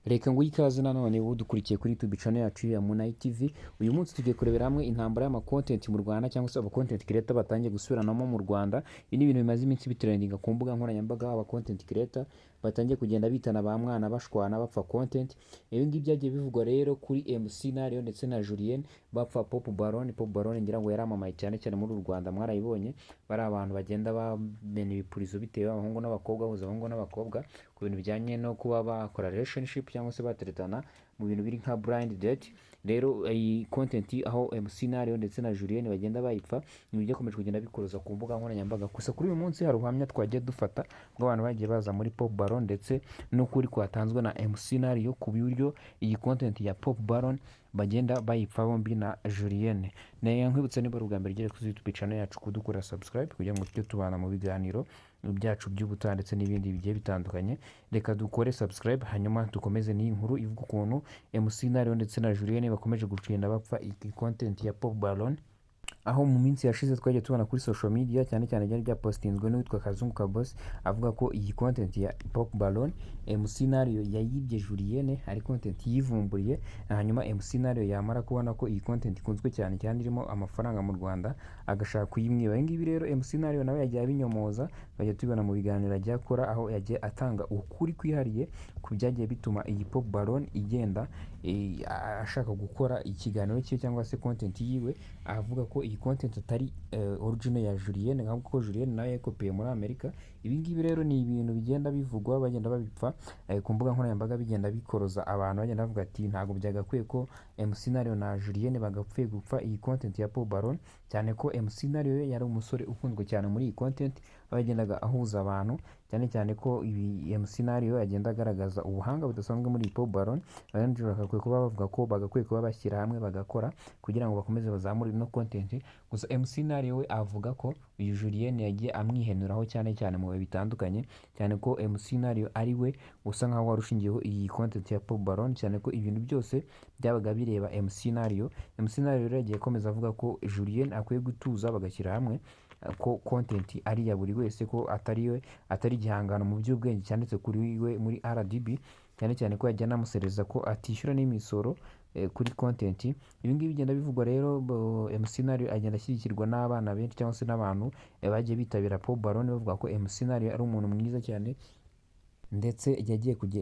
Reka nguhe ikaze nanone wowe udukurikiye kuri YouTube channel yacu ya Munai TV. Uyu munsi tugiye kurebera hamwe intambara y'ama content mu Rwanda cyangwa se aba content creator batangiye gusubiranamo mu Rwanda. Ibi ni ibintu bimaze iminsi bitrendinga ku mbuga nkoranyambaga, aba content creator batangiye kugenda bitana ba mwana bashwana bapfa content. Ibi ngibi byagiye bivugwa rero kuri MC Nario ndetse na Julien bapfa Pop Baron. Pop Baron ngira ngo yaramamaye cyane cyane muri Rwanda, mwarayibonye bari abantu bagenda bamena ibipurizo bitewe abahungu n'abakobwa, huza abahungu n'abakobwa ku bintu bijyanye no kuba bakora relationship cyangwa se bateretana mu bintu biri nka blind date. Rero iyi content aho MC Nario ndetse na Julien bagenda bayipfa ni byakomeje kugenda bikuruza ku mbuga nkoranyambaga. Gusa kuri uyu munsi hari ubuhamya twagiye dufata bw'abantu bagiye baza muri Pop Baron ndetse n'ukuri kwatanzwe na MC Nario ku buryo iyi content ya Pop Baron bagenda bayipfa bombi na Julien. Naye nkwibutsa niba ari ubwa mbere ugere kuri YouTube channel yacu kudukora subscribe kugira ngo tujye tubana mu biganiro byacu by'ubutaha ndetse n'ibindi bigiye bitandukanye. Reka dukore subscribe hanyuma dukomeze n'iyi nkuru ivuga ukuntu MC Nario ndetse na Julien bakomeje gucenda bapfa iyi content ya Pop Baron, aho mu minsi yashize twagiye tubona kuri social media cyane cyane byari byapostinzwe n'uwitwa Kazungu ka Boss avuga ko iyi content ya Pop Baron MC Nario yayibye Julien, ari content yivumburiye. Hanyuma MC Nario yamara kubona ko iyi content ikunzwe cyane cyane irimo amafaranga mu Rwanda agashaka kuyimwiba. Ibi ngibi rero MC Nario nawe yagiye abinyomoza, bajya tubibona mu biganiro agiye akora, aho yagiye atanga ukuri kwihariye ku byagiye bituma iyi Pop Baron igenda ashaka gukora ikiganiro cye cyangwa se content yiwe, avuga ko iyi content atari original ya Julien, ahubwo ko Julien nawe yakopeye muri Amerika. Ibi ngibi rero ni ibintu bigenda bivugwa bagenda babipfa ku mbuga nkoranyambaga, bigenda bikoroza abantu bagenda bavuga ati ntabwo byagakwiye ko MC Nario na Julien bagapfuye gupfa iyi content ya Pop Baron, cyane ko MC Nario yari umusore ukunzwe cyane muri iyi content, aho yagendaga ahuza abantu cyane cyane ko ibi MC Nario agenda agaragaza ubuhanga budasanzwe muri Pop Baron. Abandi bagakwiye kuba bavuga ko bagakwiye kuba bashyira hamwe bagakora kugira ngo bakomeze bazamure no content. Gusa MC Nario we avuga ko uyu Julien yagiye amwihenuraho cyane cyane mu bihe bitandukanye, cyane ko MC Nario ari we usa nkaho warushingiyeho iyi content ya Pop Baron, cyane ko ibintu byose byabaga bireba MC Nario. MC Nario rero yagiye akomeza avuga ko Julien akwiye gutuza bagashyira hamwe, ko content ari ya buri wese, ko atari igihangano mu by'ubwenge cyanditse kuri we muri RDB, cyane cyane ko yajya anamusereza ko atishyura n'imisoro kuri content. Ibi ngibi bigenda bivugwa rero, MC Nario agenda ashyigikirwa n'abana benshi cyangwa se n'abantu bagiye bitabira Pop Baron bavuga ko MC Nario ari umuntu mwiza cyane, ndetse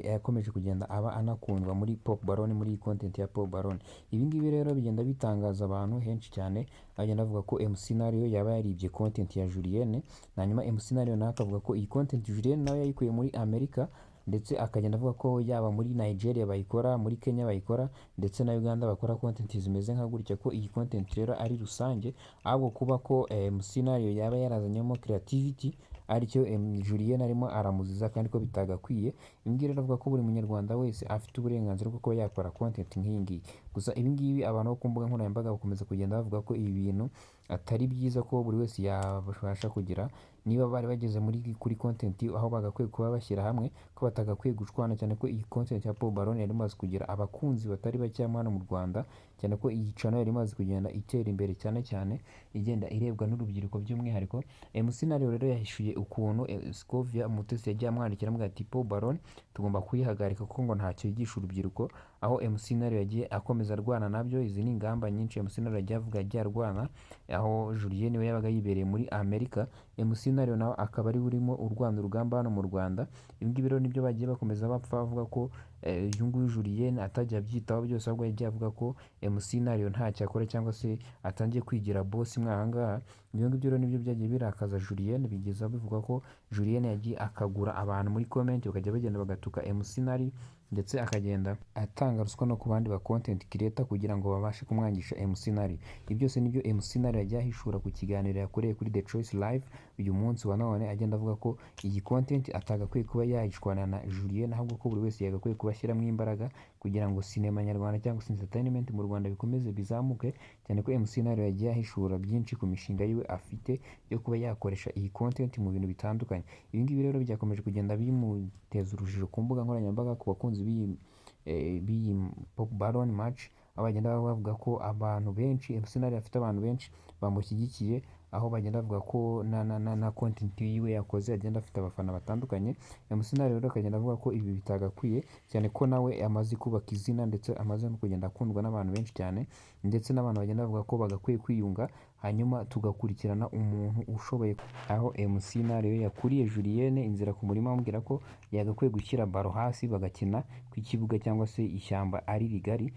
yakomeje kugenda aba anakundwa muri Pop Baron, muri iyi content ya Pop Baron. Ibi ngibi rero bigenda bitangaza abantu henshi cyane, bagenda bavuga ko MC Nario yaba yaribye content ya Julien, hanyuma MC Nario nawe akavuga ko iyi content Julien nawe yayikuye muri Amerika, ndetse akagenda avuga ko yaba muri Nigeria bayikora, muri Kenya bayikora, ndetse na Uganda bakora content zimeze nka gutya, ko iyi content rero ari rusange, ahubwo kuba ko MC Nario yaba yarazanyemo creativity aricyo Julien arimo aramuziza kandi ko bitagakwiye. Ibi ngibi rero avuga ko buri munyarwanda wese afite uburenganzira bwo kuba yakora content nk'iyi ngiyi. Gusa ibi ngibi abantu bo ku mbuga nkoranyambaga bakomeza kugenda bavuga ko ibi bintu atari byiza, ko buri wese yabasha kugira, niba bari bageze kuri content aho bagakwiye kuba bashyira hamwe, ko batagakwiye gushwana, cyane ko iyi content ya Pop Baron yari imaze kugira abakunzi batari bake hano mu Rwanda, cyane ko iyi channel yari imaze kugenda itera imbere cyane cyane, igenda irebwa n'urubyiruko by'umwihariko. MC Nario rero yahishuye ukuntu Scovia Umutesi yagiye amwandikira amubwira ati Pop Baron tugomba kuyihagarika kuko ngo ntacyo yigisha urubyiruko, aho MC Nario yagiye akomeza arwana nabyo. Izi ni ingamba nyinshi MC Nario yagiye avuga, yagiye arwana, aho Julien we yabaga yibereye muri Amerika, MC Nario nawe akaba ari urimo urwana urugamba hano mu Rwanda. Ibi ngibi rero nibyo bagiye bakomeza bapfa, bavuga ko uyu nguyu Julien atajya abyitaho byose, ahubwo yagiye avuga ko MC Nario ntacyo akora cyangwa se atangiye kwigira boss aha ngaha. Ibyo ngibyo rero nibyo byagiye birakaza Julien, bigeza bivuga ko Julien yagiye akagura abantu muri comment, bakajya bagenda bagatuka MC Nario, ndetse akagenda atanga ruswa no ku bandi ba content creator kugira ngo babashe kumwangisha MC Nario. Ibi byose nibyo MC Nario yagiye ahishura ku kiganiro yakoreye kuri The Choice Live uyu munsi wa none, agenda avuga ko iyi content atagakwiye kuba yayishwana na Julien, ahubwo ko buri wese yagakwiye kuba ashyiramo imbaraga kugira ngo sinema nyarwanda cyangwa se entertainment mu Rwanda bikomeze bizamuke, cyane ko MC Nario yagiye ahishura byinshi ku mishinga yiwe afite yo kuba yakoresha iyi content mu bintu bitandukanye. Ibi ngibi rero byakomeje kugenda bimuteza urujijo ku mbuga nkoranyambaga ku bakunzi b'iyi Pop Baron match, aho bagenda bavuga ko abantu benshi MC Nario afite abantu benshi bamushyigikiye, aho bagenda bavuga ko na content yiwe yakoze agenda afite abafana batandukanye. MC Nare rero akagenda avuga ko ibi bitagakwiye cyane ko nawe amaze kubaka izina ndetse amaze no kugenda akundwa n'abantu benshi cyane, ndetse n'abantu bagenda bavuga ko bagakwiye kwiyunga hanyuma tugakurikirana umuntu ushoboye. Aho MC Nare yakuriye Julienne inzira ku murima amubwira ko yagakwiye gushyira baro hasi bagakina ku kibuga cyangwa se ishyamba ari rigari,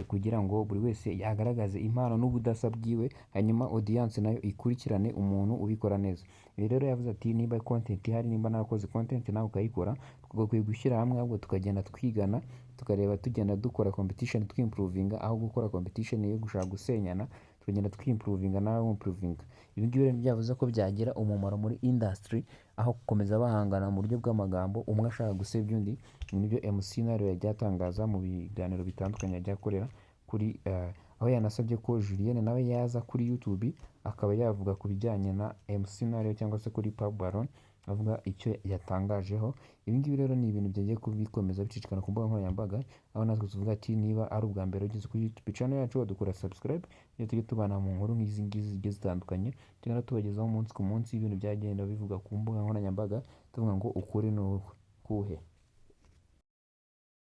kugira ngo buri wese agaragaze impano n'ubudasa bwiwe hanyuma audience nayo ikurikirane umuntu ubikora neza. Ibi rero yavuze ati niba content ihari, nimba narakoze content nawe ukayikora, twagakwiye gushyira hamwe ahubwo tukagenda twigana tukareba tugenda dukora competition twimprovinga, aho gukora competition yo gushaka gusenyana tukagenda twimprovinga nawe wimprovinga. Ibi ngibi rero byavuze ko byagira umumaro muri industry, aho gukomeza bahangana mu buryo bw'amagambo umwe ashaka gusebya undi. Nibyo MC Nare yagiye atangaza mu biganiro bitandukanye yagiye akorera kuri aho yanasabye ko Julienne nawe yaza kuri YouTube akaba yavuga ku bijyanye na MC Nare cyangwa se kuri Pub Baron avuga icyo yatangajeho. Ibi ngibi rero ni ibintu byagiye kubikomeza bicicikana ku mbuga nkoranyambaga, aho natwe tuvuga ati niba ari ubwa mbere ugeze kuri YouTube channel yacu wadukora subscribe, iyo tujye tubana mu nkuru nk'izi ngizi zigiye zitandukanye, tugenda tubagezaho umunsi ku munsi ibintu byagenda bivuga ku mbuga nkoranyambaga tuvuga ngo ukuri ni ukuhe.